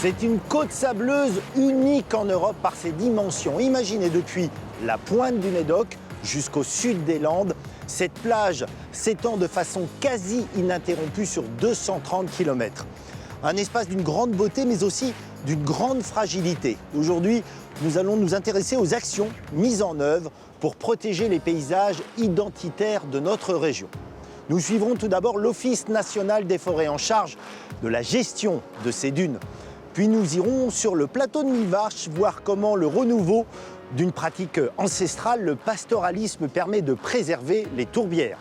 C'est une côte sableuse unique en Europe par ses dimensions. Imaginez depuis la pointe du Médoc jusqu'au sud des Landes, cette plage s'étend de façon quasi ininterrompue sur 230 km. Un espace d'une grande beauté mais aussi d'une grande fragilité. Aujourd'hui, nous allons nous intéresser aux actions mises en œuvre pour protéger les paysages identitaires de notre région. Nous suivrons tout d'abord l'Office national des forêts en charge de la gestion de ces dunes. Puis nous irons sur le plateau de Millevaches voir comment le renouveau d'une pratique ancestrale, le pastoralisme, permet de préserver les tourbières.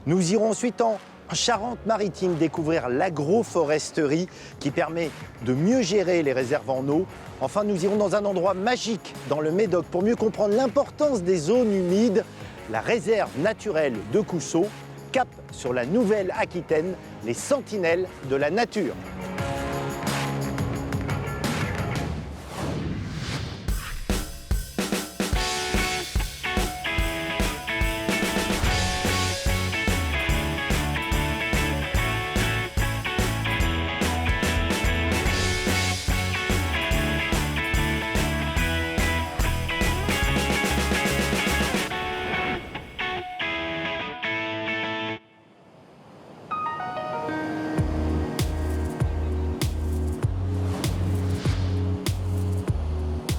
Nous irons ensuite en Charente-Maritime découvrir l'agroforesterie qui permet de mieux gérer les réserves en eau. Enfin, nous irons dans un endroit magique dans le Médoc pour mieux comprendre l'importance des zones humides, la réserve naturelle de Coussot, cap sur la Nouvelle-Aquitaine, les sentinelles de la nature.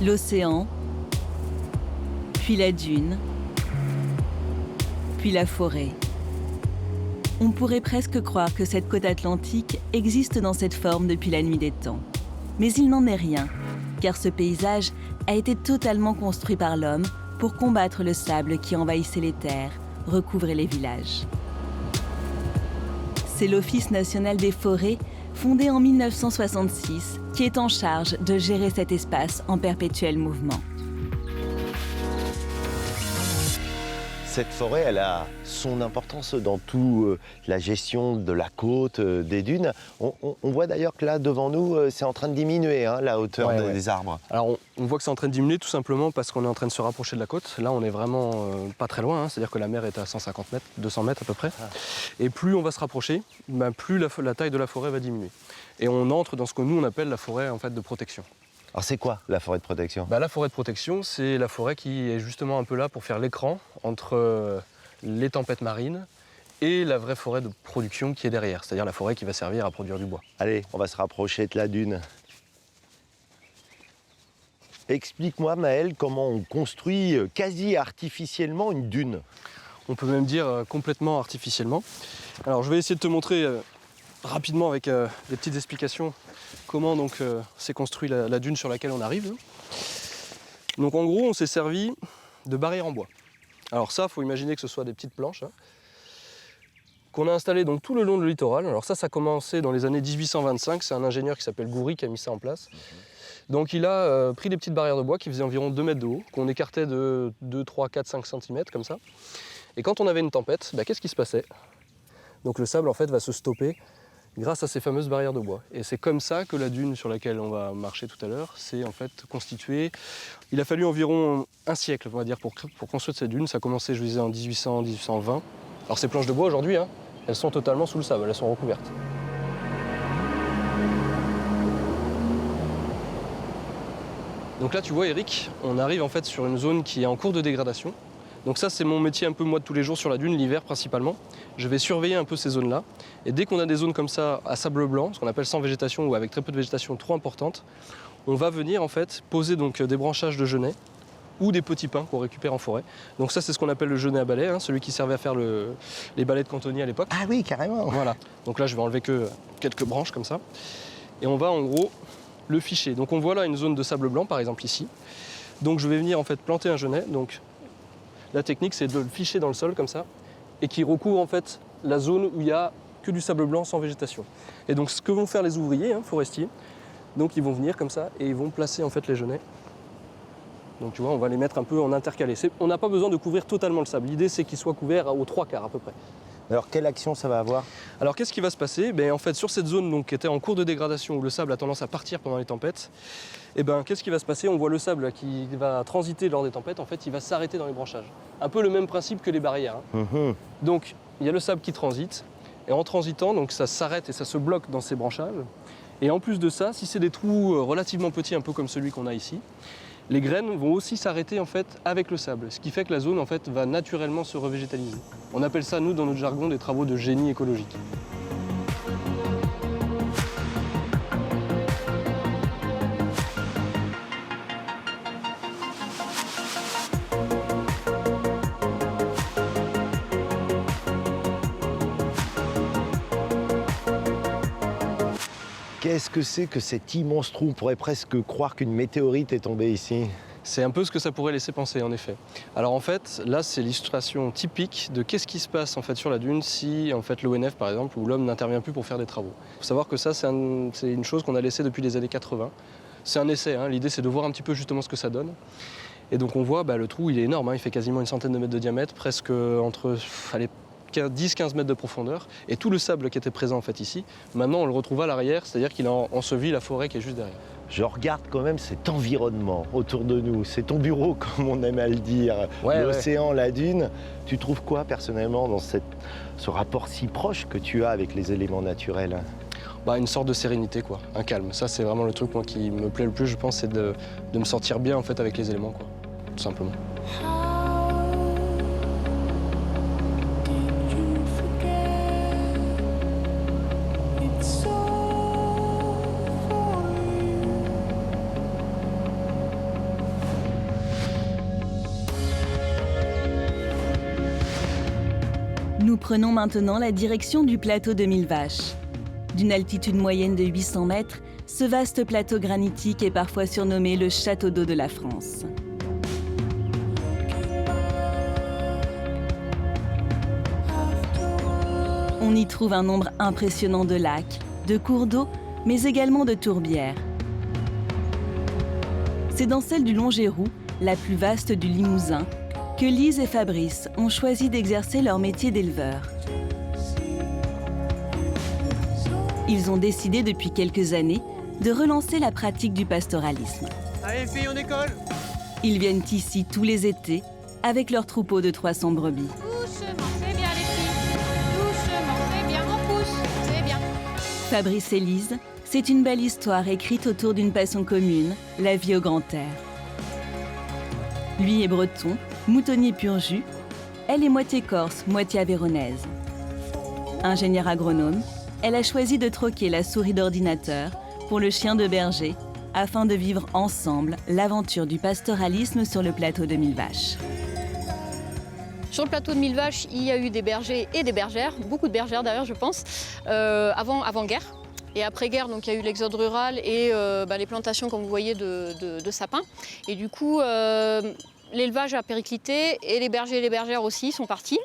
L'océan, puis la dune, puis la forêt. On pourrait presque croire que cette côte atlantique existe dans cette forme depuis la nuit des temps. Mais il n'en est rien, car ce paysage a été totalement construit par l'homme pour combattre le sable qui envahissait les terres, recouvrait les villages. C'est l'Office national des forêts, fondé en 1966, qui est en charge de gérer cet espace en perpétuel mouvement. Cette forêt, elle a son importance dans toute la gestion de la côte, des dunes. On voit d'ailleurs que là, devant nous, c'est en train de diminuer, hein, la hauteur des arbres. Alors, on voit que c'est en train de diminuer tout simplement parce qu'on est en train de se rapprocher de la côte. Là, on est vraiment pas très loin, hein, c'est-à-dire que la mer est à 150 mètres, 200 mètres à peu près. Et plus on va se rapprocher, plus la taille de la forêt va diminuer. Et on entre dans ce que nous, on appelle la forêt en fait, de protection. Alors c'est quoi la forêt de protection ? La forêt de protection, c'est la forêt qui est justement un peu là pour faire l'écran entre les tempêtes marines et la vraie forêt de production qui est derrière, c'est-à-dire la forêt qui va servir à produire du bois. Allez, on va se rapprocher de la dune. Explique-moi, Maël, comment on construit quasi artificiellement une dune. On peut même dire complètement artificiellement. Alors je vais essayer de te montrer rapidement avec des petites explications comment donc s'est construit la dune sur laquelle on arrive. Donc en gros, on s'est servi de barrières en bois. Alors ça, il faut imaginer que ce soit des petites planches qu'on a installées donc tout le long du littoral. Alors ça a commencé dans les années 1825. C'est un ingénieur qui s'appelle Goury qui a mis ça en place. Donc il a pris des petites barrières de bois qui faisaient environ 2 mètres de haut, qu'on écartait de 2, 3, 4, 5 cm comme ça. Et quand on avait une tempête, qu'est-ce qui se passait ? Donc le sable en fait va se stopper grâce à ces fameuses barrières de bois. Et c'est comme ça que la dune sur laquelle on va marcher tout à l'heure s'est en fait constituée. Il a fallu environ un siècle, on va dire, pour construire cette dune. Ça a commencé, je disais, en 1800, 1820. Alors ces planches de bois aujourd'hui, elles sont totalement sous le sable, elles sont recouvertes. Donc là, tu vois, Eric, on arrive en fait sur une zone qui est en cours de dégradation. Donc ça, c'est mon métier un peu moi de tous les jours sur la dune, l'hiver principalement. Je vais surveiller un peu ces zones-là. Et dès qu'on a des zones comme ça à sable blanc, ce qu'on appelle sans végétation ou avec très peu de végétation trop importante, on va venir en fait poser donc des branchages de genêt ou des petits pins qu'on récupère en forêt. Donc ça, c'est ce qu'on appelle le genêt à balai, celui qui servait à faire les balais de cantonnier à l'époque. Ah oui, carrément. Voilà. Donc là, je vais enlever que quelques branches comme ça. Et on va en gros le ficher. Donc on voit là une zone de sable blanc, par exemple ici. Donc je vais venir en fait planter un genêt. Donc la technique, c'est de le ficher dans le sol comme ça et qui recouvre en fait la zone où il n'y a que du sable blanc sans végétation. Et donc ce que vont faire les ouvriers forestiers, donc ils vont venir comme ça et ils vont placer en fait les genêts. Donc tu vois, on va les mettre un peu en intercalé. On n'a pas besoin de couvrir totalement le sable. L'idée, c'est qu'il soit couvert aux 3/4 à peu près. Alors quelle action ça va avoir ? Alors qu'est-ce qui va se passer ? En fait, sur cette zone donc, qui était en cours de dégradation où le sable a tendance à partir pendant les tempêtes, qu'est-ce qui va se passer ? On voit le sable qui va transiter lors des tempêtes, en fait, il va s'arrêter dans les branchages. Un peu le même principe que les barrières. Donc il y a le sable qui transite, et en transitant, donc, ça s'arrête et ça se bloque dans ces branchages. Et en plus de ça, si c'est des trous relativement petits, un peu comme celui qu'on a ici, les graines vont aussi s'arrêter en fait avec le sable, ce qui fait que la zone en fait va naturellement se revégétaliser. On appelle ça, nous, dans notre jargon, des travaux de génie écologique. Qu'est-ce que c'est que cet immense trou? On pourrait presque croire qu'une météorite est tombée ici. C'est un peu ce que ça pourrait laisser penser, en effet. Alors en fait, là, c'est l'illustration typique de qu'est-ce qui se passe en fait sur la dune si en fait l'ONF, par exemple, ou l'homme n'intervient plus pour faire des travaux. Il faut savoir que ça, c'est une chose qu'on a laissée depuis les années 80. C'est un essai, hein. L'idée, c'est de voir un petit peu justement ce que ça donne. Et donc on voit, le trou, il est énorme, hein. Il fait quasiment une centaine de mètres de diamètre, presque entre 10-15 mètres de profondeur. Et tout le sable qui était présent en fait ici, maintenant on le retrouve à l'arrière, c'est-à-dire qu'il a enseveli la forêt qui est juste derrière. Je regarde quand même cet environnement autour de nous. C'est ton bureau, comme on aime à le dire. Ouais, l'océan, la dune. Tu trouves quoi personnellement dans ce rapport si proche que tu as avec les éléments naturels? Une sorte de sérénité, quoi, un calme. Ça, c'est vraiment le truc moi, qui me plaît le plus, je pense, c'est de me sentir bien en fait avec les éléments, quoi, tout simplement. Nous prenons maintenant la direction du plateau de Mille Vaches. D'une altitude moyenne de 800 mètres, ce vaste plateau granitique est parfois surnommé le château d'eau de la France. On y trouve un nombre impressionnant de lacs, de cours d'eau, mais également de tourbières. C'est dans celle du Longérou, la plus vaste du Limousin, que Lise et Fabrice ont choisi d'exercer leur métier d'éleveur. Ils ont décidé depuis quelques années de relancer la pratique du pastoralisme. Allez les filles, on décolle! Ils viennent ici tous les étés avec leur troupeau de 300 brebis. Doucement, c'est bien les filles. Doucement, c'est bien, on pousse, c'est bien. Fabrice et Lise, c'est une belle histoire écrite autour d'une passion commune, la vie au grand air. Lui est breton, moutonnier pur jus. Elle est moitié corse, moitié aveyronnaise. Ingénieure agronome, elle a choisi de troquer la souris d'ordinateur pour le chien de berger afin de vivre ensemble l'aventure du pastoralisme sur le plateau de Mille Vaches. Sur le plateau de Mille Vaches, il y a eu des bergers et des bergères, beaucoup de bergères d'ailleurs je pense, avant-guerre. Et après-guerre, donc il y a eu l'exode rural et les plantations, comme vous voyez, de sapins. Et du coup, l'élevage a périclité et les bergers et les bergères aussi sont partis.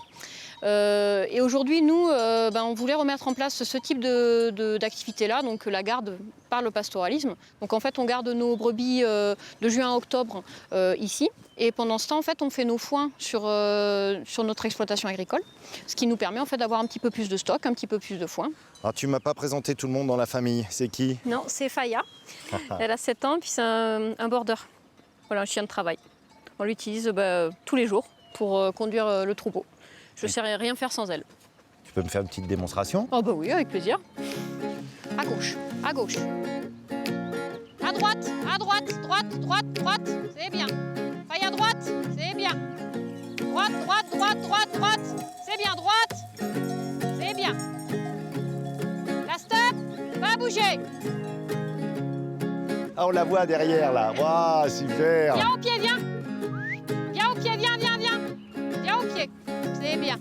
Et aujourd'hui, nous, on voulait remettre en place ce type d'activité-là, donc la garde par le pastoralisme. Donc en fait, on garde nos brebis de juin à octobre ici. Et pendant ce temps, en fait, on fait nos foins sur notre exploitation agricole, ce qui nous permet en fait d'avoir un petit peu plus de stock, un petit peu plus de foin. Alors tu m'as pas présenté tout le monde dans la famille, c'est qui? Non, c'est Faya. Elle a 7 ans, puis c'est un border. Voilà, un chien de travail. On l'utilise tous les jours pour conduire le troupeau. Je ne sais rien faire sans elle. Tu peux me faire une petite démonstration? Oh bah oui, avec plaisir. À gauche, à gauche. À droite, droite, droite, droite, c'est bien. Faille à droite, c'est bien. Droite, droite, droite, droite, droite, c'est bien, droite, c'est bien. La stop, pas bouger. Ah, on la voit derrière là, waouh, super! Viens au pied, viens. Viens au pied, viens, viens, viens. Viens au pied, c'est bien.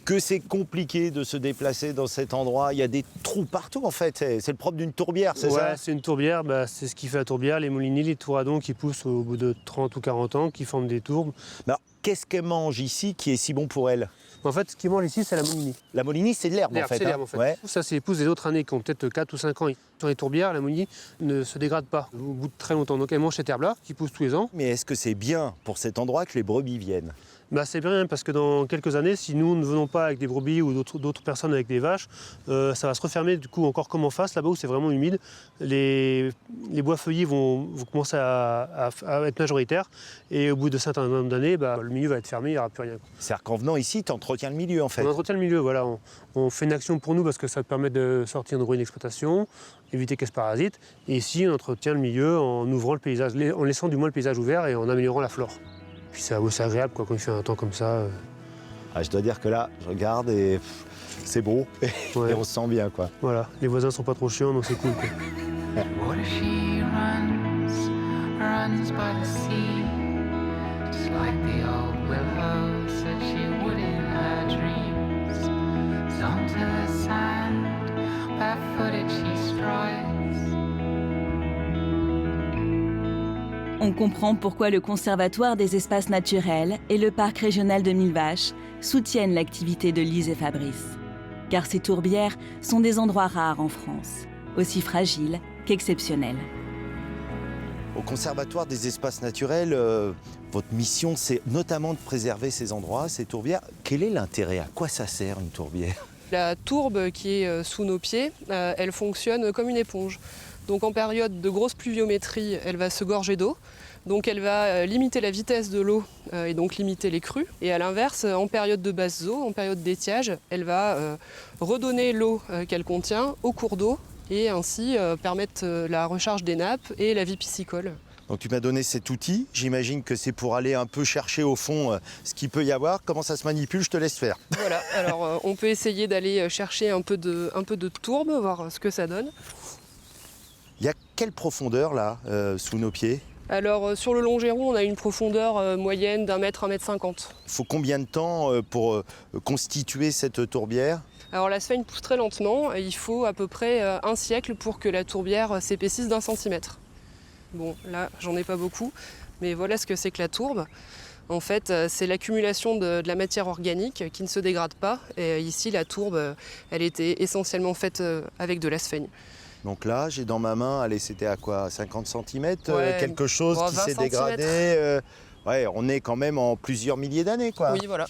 Que c'est compliqué de se déplacer dans cet endroit. Il y a des trous partout en fait. C'est le propre d'une tourbière, c'est ça? Ouais, c'est une tourbière, c'est ce qui fait la tourbière. Les moulinets, les touradons qui poussent au bout de 30 ou 40 ans, qui forment des tourbes. Alors, qu'est-ce qu'elle mange ici qui est si bon pour elle? En fait, ce qu'ils mangent ici, c'est la moulinie. La molinie, c'est de l'herbe en fait. C'est l'herbe en fait. Ouais. Ça, c'est les pousses des autres années qui ont peut-être 4 ou 5 ans. Sur les tourbières, la moulinie ne se dégrade pas au bout de très longtemps. Donc elle mange cette herbe-là, qui pousse tous les ans. Mais est-ce que c'est bien pour cet endroit que les brebis viennent? C'est bien parce que dans quelques années, si nous ne venons pas avec des brebis ou d'autres personnes avec des vaches, ça va se refermer du coup encore comme en face, là-bas où c'est vraiment humide. Les bois feuillés vont commencer à être majoritaires et au bout de certains nombre d'années, le milieu va être fermé, il n'y aura plus rien. C'est-à-dire qu'en venant ici, tu entretiens le milieu en fait. On entretient le milieu, voilà. On fait une action pour nous parce que ça permet de sortir une ruine d'exploitation, éviter qu'elle se parasite. Et ici, on entretient le milieu en ouvrant le paysage, en laissant du moins le paysage ouvert et en améliorant la flore. Puis c'est agréable quoi, quand il fait un temps comme ça. Ah, je dois dire que là, je regarde et c'est beau Ouais. et on se sent bien quoi. Voilà, les voisins sont pas trop chiants, donc c'est cool, quoi. What if she runs by the sea, just like the old willow said she would in her dreams. Onto the sand, barefooted she strides. On comprend pourquoi le Conservatoire des espaces naturels et le Parc régional de Millevaches soutiennent l'activité de Lise et Fabrice. Car ces tourbières sont des endroits rares en France, aussi fragiles qu'exceptionnels. Au Conservatoire des espaces naturels, votre mission, c'est notamment de préserver ces endroits, ces tourbières. Quel est l'intérêt? À quoi ça sert une tourbière? La tourbe qui est sous nos pieds, elle fonctionne comme une éponge. Donc en période de grosse pluviométrie, elle va se gorger d'eau. Donc elle va limiter la vitesse de l'eau et donc limiter les crues. Et à l'inverse, en période de basse eau, en période d'étiage, elle va redonner l'eau qu'elle contient au cours d'eau et ainsi permettre la recharge des nappes et la vie piscicole. Donc tu m'as donné cet outil, j'imagine que c'est pour aller un peu chercher au fond ce qu'il peut y avoir. Comment ça se manipule? Je te laisse faire. Voilà, alors on peut essayer d'aller chercher un peu de tourbe, voir ce que ça donne. Il y a quelle profondeur là, sous nos pieds? Alors sur le Longeron, on a une profondeur moyenne d'1 mètre, 1 mètre 50. Il faut combien de temps pour constituer cette tourbière? Alors la sphène pousse très lentement, et il faut à peu près 1 siècle pour que la tourbière s'épaississe d'1 centimètre. Bon, là j'en ai pas beaucoup, mais voilà ce que c'est que la tourbe. En fait, c'est l'accumulation de la matière organique qui ne se dégrade pas. Et ici, la tourbe, elle était essentiellement faite avec de la sphène. Donc là, j'ai dans ma main, allez, c'était à quoi, 50 cm, Ouais, quelque chose qui 20 s'est dégradé. Ouais, on est quand même en plusieurs milliers d'années, quoi. Oui, voilà.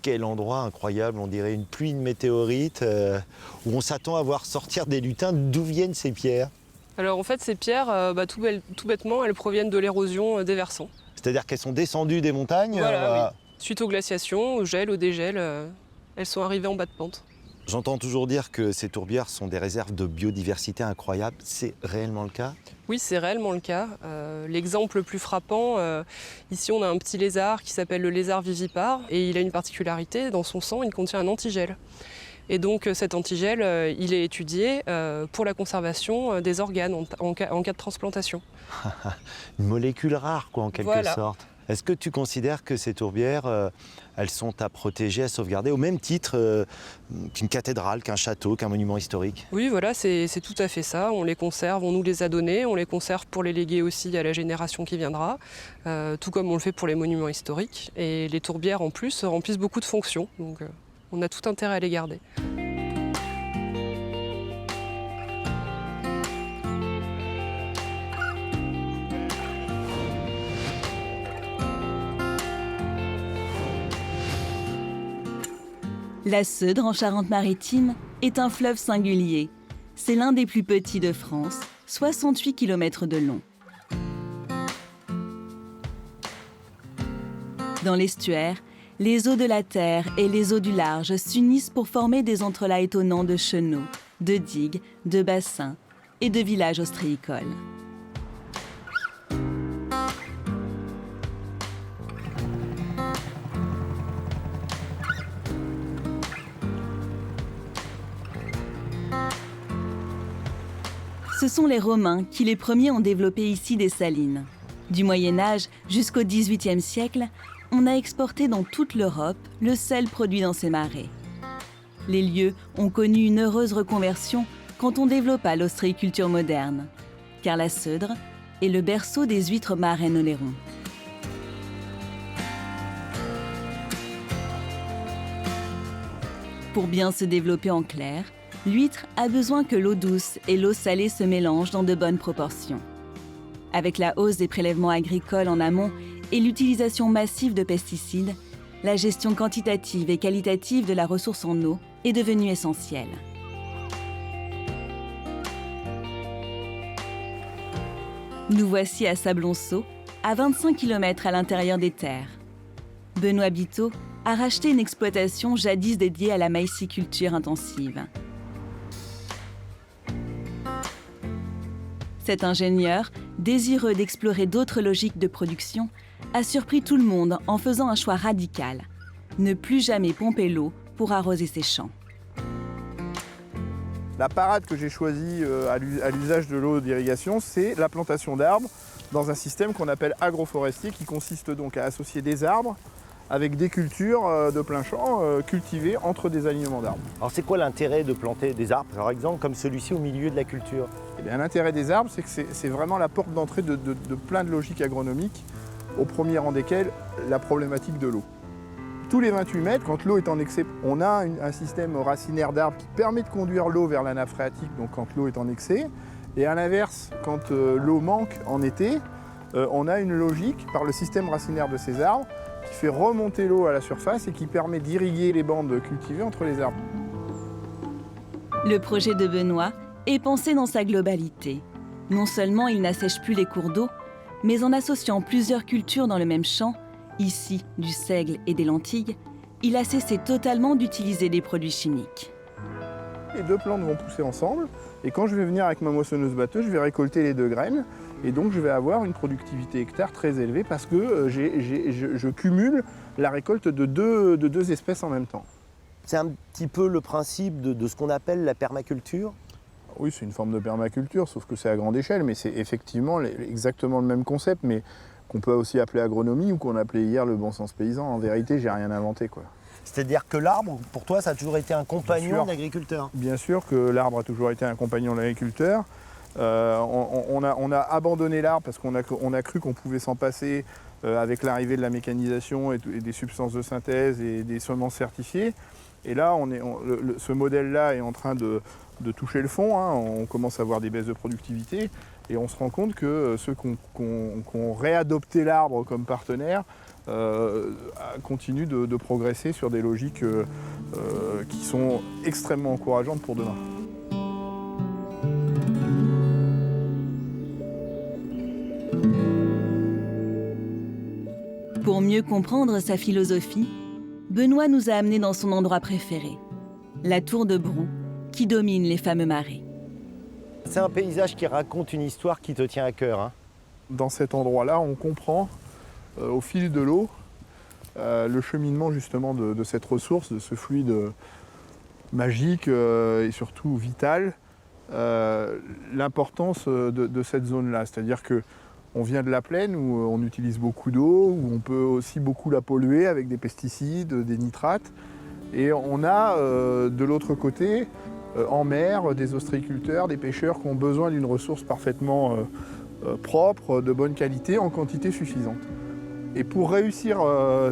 Quel endroit incroyable, on dirait une pluie de météorites, où on s'attend à voir sortir des lutins. D'où viennent ces pierres? Alors en fait, ces pierres, tout bêtement, elles proviennent de l'érosion des versants. C'est-à-dire qu'elles sont descendues des montagnes? Voilà, oui. Suite aux glaciations, au gel, au dégel, elles sont arrivées en bas de pente. J'entends toujours dire que ces tourbières sont des réserves de biodiversité incroyables. C'est réellement le cas? Oui, c'est réellement le cas. L'exemple le plus frappant, ici on a un petit lézard qui s'appelle le lézard vivipare et il a une particularité, dans son sang il contient un antigel. Et donc cet antigel, il est étudié pour la conservation des organes en cas de transplantation. Une molécule rare, quoi, en quelque Voilà. sorte. Est-ce que tu considères que ces tourbières, elles sont à protéger, à sauvegarder, au même titre qu'une cathédrale, qu'un château, qu'un monument historique? Oui, voilà, c'est tout à fait ça. On les conserve, on nous les a donnés, on les conserve pour les léguer aussi à la génération qui viendra, tout comme on le fait pour les monuments historiques. Et les tourbières, en plus, remplissent beaucoup de fonctions, donc on a tout intérêt à les garder. La Seudre, en Charente-Maritime, est un fleuve singulier. C'est l'un des plus petits de France, 68 km de long. Dans l'estuaire, les eaux de la terre et les eaux du large s'unissent pour former des entrelacs étonnants de chenaux, de digues, de bassins et de villages ostréicoles. Ce sont les Romains qui les premiers ont développé ici des salines. Du Moyen-Âge jusqu'au XVIIIe siècle, on a exporté dans toute l'Europe le sel produit dans ces marais. Les lieux ont connu une heureuse reconversion quand on développa l'ostréiculture moderne, car la Seudre est le berceau des huîtres marraines oléron. Pour bien se développer en clair, l'huître a besoin que l'eau douce et l'eau salée se mélangent dans de bonnes proportions. Avec la hausse des prélèvements agricoles en amont et l'utilisation massive de pesticides, la gestion quantitative et qualitative de la ressource en eau est devenue essentielle. Nous voici à Sablonceau, à 25 km à l'intérieur des terres. Benoît Biteau a racheté une exploitation jadis dédiée à la maïsiculture intensive. Cet ingénieur, désireux d'explorer d'autres logiques de production, a surpris tout le monde en faisant un choix radical. Ne plus jamais pomper l'eau pour arroser ses champs. La parade que j'ai choisie à l'usage de l'eau d'irrigation, c'est la plantation d'arbres dans un système qu'on appelle agroforestier, qui consiste donc à associer des arbres avec des cultures de plein champ cultivées entre des alignements d'arbres. Alors c'est quoi l'intérêt de planter des arbres, par exemple, comme celui-ci au milieu de la culture? Eh bien, l'intérêt des arbres, c'est que c'est vraiment la porte d'entrée de plein de logiques agronomiques, au premier rang desquelles la problématique de l'eau. Tous les 28 mètres, quand l'eau est en excès, on a un système racinaire d'arbres qui permet de conduire l'eau vers la nappe phréatique, donc quand l'eau est en excès. Et à l'inverse, quand l'eau manque en été, on a une logique par le système racinaire de ces arbres qui fait remonter l'eau à la surface et qui permet d'irriguer les bandes cultivées entre les arbres. Le projet de Benoît est pensé dans sa globalité. Non seulement il n'assèche plus les cours d'eau, mais en associant plusieurs cultures dans le même champ, ici du seigle et des lentilles, il a cessé totalement d'utiliser des produits chimiques. Les deux plantes vont pousser ensemble et quand je vais venir avec ma moissonneuse batteuse, je vais récolter les deux graines et donc je vais avoir une productivité hectare très élevée parce que je cumule la récolte de deux espèces en même temps. C'est un petit peu le principe de ce qu'on appelle la permaculture. Oui, c'est une forme de permaculture, sauf que c'est à grande échelle, mais c'est effectivement exactement le même concept, mais qu'on peut aussi appeler agronomie ou qu'on appelait hier le bon sens paysan. En vérité, j'ai rien inventé, quoi. C'est-à-dire que l'arbre, pour toi, ça a toujours été un compagnon de l'agriculteur? Bien sûr que l'arbre a toujours été un compagnon de l'agriculteur. On a abandonné l'arbre parce qu'on a cru qu'on pouvait s'en passer avec l'arrivée de la mécanisation et des substances de synthèse et des semences certifiées. Et là, ce modèle-là est en train de toucher le fond. Hein. On commence à avoir des baisses de productivité et on se rend compte que ceux qui ont réadopté l'arbre comme partenaire continuent de progresser sur des logiques qui sont extrêmement encourageantes pour demain. Pour mieux comprendre sa philosophie, Benoît nous a amenés dans son endroit préféré, la tour de Brou, qui domine les fameux marais. C'est un paysage qui raconte une histoire qui te tient à cœur. Hein. Dans cet endroit-là, on comprend au fil de l'eau le cheminement justement de cette ressource, de ce fluide magique et surtout vital, l'importance de cette zone-là. C'est-à-dire qu'on vient de la plaine où on utilise beaucoup d'eau, où on peut aussi beaucoup la polluer avec des pesticides, des nitrates. Et on a de l'autre côté, en mer, des ostréiculteurs, des pêcheurs qui ont besoin d'une ressource parfaitement propre, de bonne qualité, en quantité suffisante. Et pour réussir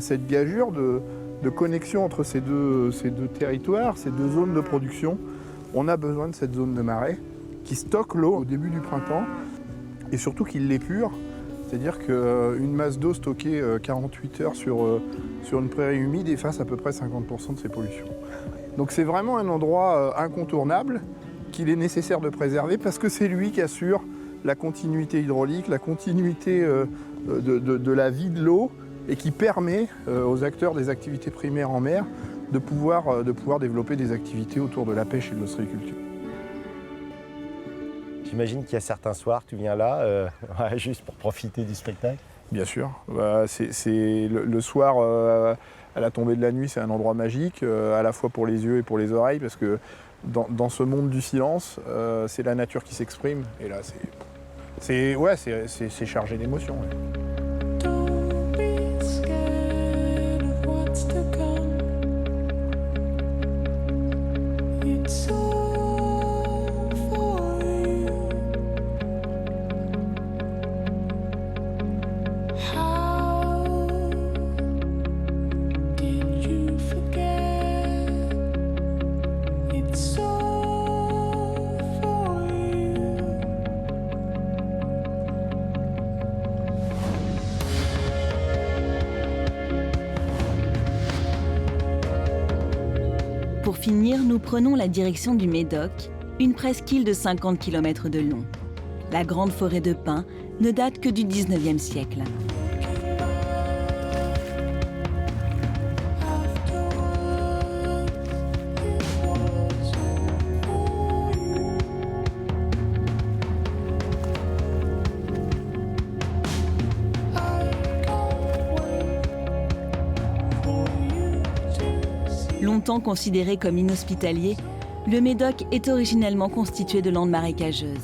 cette gageure de connexion entre ces deux territoires, ces deux zones de production, on a besoin de cette zone de marais qui stocke l'eau au début du printemps et surtout qui l'épure. C'est-à-dire qu'une masse d'eau stockée 48 heures sur une prairie humide efface à peu près 50% de ses pollutions. Donc c'est vraiment un endroit incontournable qu'il est nécessaire de préserver parce que c'est lui qui assure la continuité hydraulique, la continuité de la vie de l'eau et qui permet aux acteurs des activités primaires en mer de pouvoir développer des activités autour de la pêche et de l'ostréiculture. J'imagine qu'il y a certains soirs, tu viens là, juste pour profiter du spectacle. Bien sûr. C'est le soir, à la tombée de la nuit, c'est un endroit magique, à la fois pour les yeux et pour les oreilles, parce que dans ce monde du silence, c'est la nature qui s'exprime. Et là, c'est chargé d'émotions. Ouais. Don't be scared of what's to come. It's all for you. How did you forget? It's all for you. Pour finir, nous prenons la direction du Médoc, une presqu'île de 50 km de long. La grande forêt de pins ne date que du 19e siècle. Longtemps considéré comme inhospitalier, le Médoc est originellement constitué de landes marécageuses.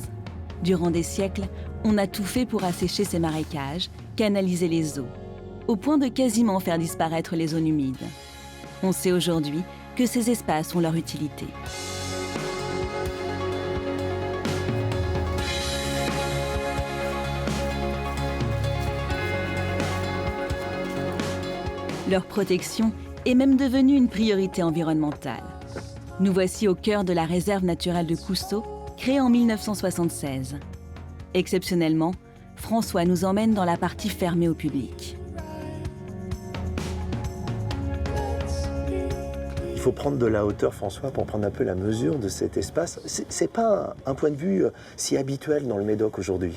Durant des siècles, on a tout fait pour assécher ces marécages, canaliser les eaux, au point de quasiment faire disparaître les zones humides. On sait aujourd'hui que ces espaces ont leur utilité. Leur protection est même devenue une priorité environnementale. Nous voici au cœur de la réserve naturelle de Cousteau, créée en 1976. Exceptionnellement, François nous emmène dans la partie fermée au public. Il faut prendre de la hauteur, François, pour prendre un peu la mesure de cet espace. C'est pas un point de vue si habituel dans le Médoc aujourd'hui.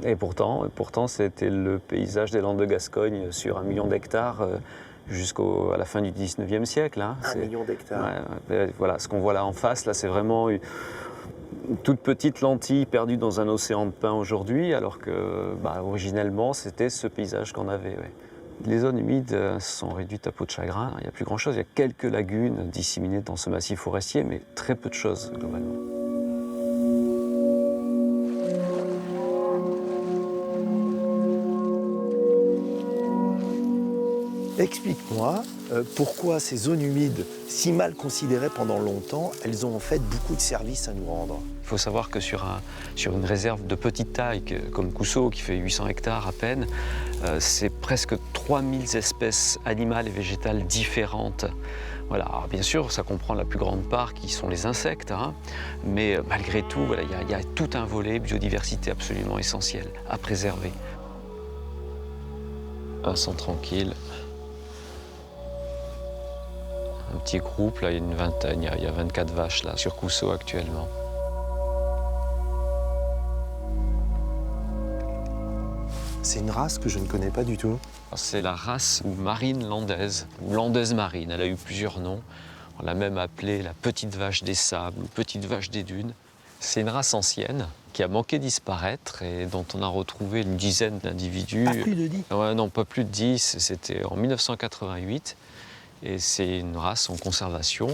Et pourtant, c'était le paysage des Landes de Gascogne sur 1 million d'hectares jusqu'à la fin du 19e siècle. Hein. 1 million d'hectares. Voilà, ce qu'on voit là en face, là, c'est vraiment une toute petite lentille perdue dans un océan de pin aujourd'hui, alors que originellement, c'était ce paysage qu'on avait. Ouais. Les zones humides sont réduites à peau de chagrin. Il n'y a plus grand-chose. Il y a quelques lagunes disséminées dans ce massif forestier, mais très peu de choses globalement. Explique-moi pourquoi ces zones humides, si mal considérées pendant longtemps, elles ont en fait beaucoup de services à nous rendre. Il faut savoir que sur une réserve de petite taille comme Cousteau, qui fait 800 hectares à peine, c'est presque 3000 espèces animales et végétales différentes. Voilà. Alors, bien sûr, ça comprend la plus grande part qui sont les insectes, hein, mais malgré tout, voilà, il y a tout un volet biodiversité absolument essentiel à préserver. Un sang tranquille. Un petit groupe, là, il y a une vingtaine, il y a 24 vaches là, sur Cousteau actuellement. C'est une race que je ne connais pas du tout. C'est la race marine landaise, ou landaise marine. Elle a eu plusieurs noms. On l'a même appelée la petite vache des sables ou petite vache des dunes. C'est une race ancienne qui a manqué disparaître et dont on a retrouvé une dizaine d'individus. Pas plus de 10 ? Ouais, non, pas plus de 10. C'était en 1988. Et c'est une race en conservation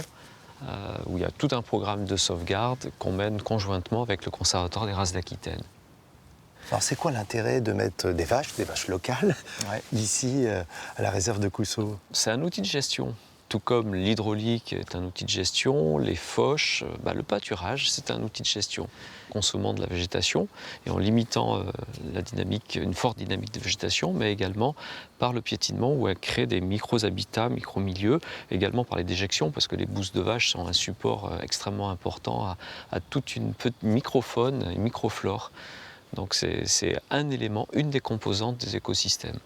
où il y a tout un programme de sauvegarde qu'on mène conjointement avec le Conservatoire des races d'Aquitaine. Alors c'est quoi l'intérêt de mettre des vaches locales, ici à la réserve de Cousteau ? C'est un outil de gestion. Tout comme l'hydraulique est un outil de gestion, les fauches, le pâturage, c'est un outil de gestion. Consommant de la végétation et en limitant la dynamique, une forte dynamique de végétation, mais également par le piétinement où elle crée des micro-habitats, micro-milieux, également par les déjections, parce que les bousses de vache sont un support extrêmement important à toute une microfaune et microflore. Donc c'est un élément, une des composantes des écosystèmes.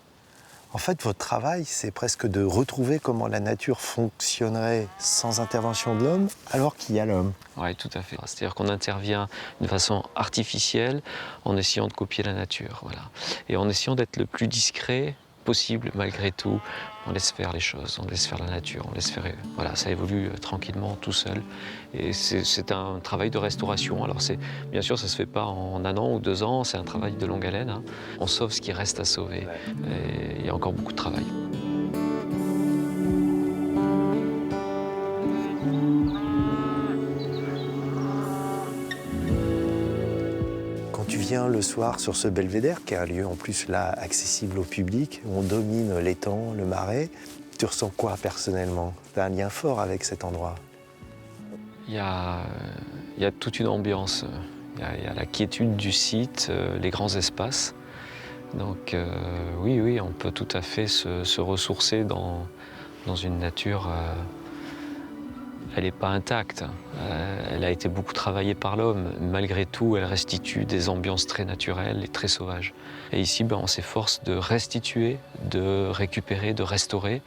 En fait, votre travail, c'est presque de retrouver comment la nature fonctionnerait sans intervention de l'homme, alors qu'il y a l'homme. Oui, tout à fait. C'est-à-dire qu'on intervient d'une façon artificielle en essayant de copier la nature. Voilà. Et en essayant d'être le plus discret possible, malgré tout. On laisse faire les choses, on laisse faire la nature, on laisse faire... Voilà, ça évolue tranquillement, tout seul. Et c'est un travail de restauration. Alors bien sûr, ça ne se fait pas en 1 an ou 2 ans, c'est un travail de longue haleine. Hein. On sauve ce qui reste à sauver. Et il y a encore beaucoup de travail. Quand tu viens le soir sur ce belvédère, qui est un lieu en plus là accessible au public, où on domine l'étang, le marais, tu ressens quoi personnellement ? Tu as un lien fort avec cet endroit ? Il y a toute une ambiance. Il y a la quiétude du site, les grands espaces. Donc oui, on peut tout à fait se ressourcer dans une nature... Elle n'est pas intacte, elle a été beaucoup travaillée par l'homme. Malgré tout, elle restitue des ambiances très naturelles et très sauvages. Et ici, on s'efforce de restituer, de récupérer, de restaurer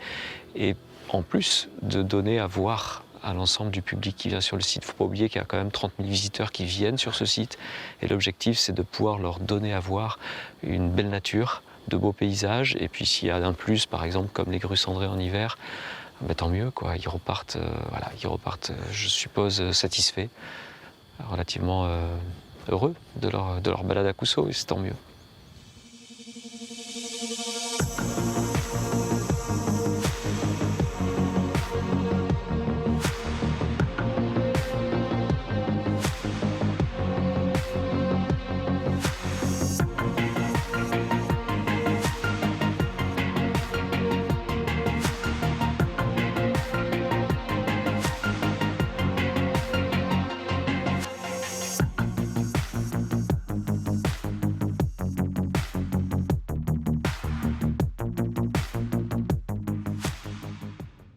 et en plus de donner à voir à l'ensemble du public qui vient sur le site. Il ne faut pas oublier qu'il y a quand même 30 000 visiteurs qui viennent sur ce site. Et l'objectif, c'est de pouvoir leur donner à voir une belle nature, de beaux paysages. Et puis s'il y a un plus, par exemple, comme les grues cendrées en hiver, tant mieux, quoi. Ils repartent, je suppose, satisfaits, relativement heureux de leur balade à Cousteau, et c'est tant mieux.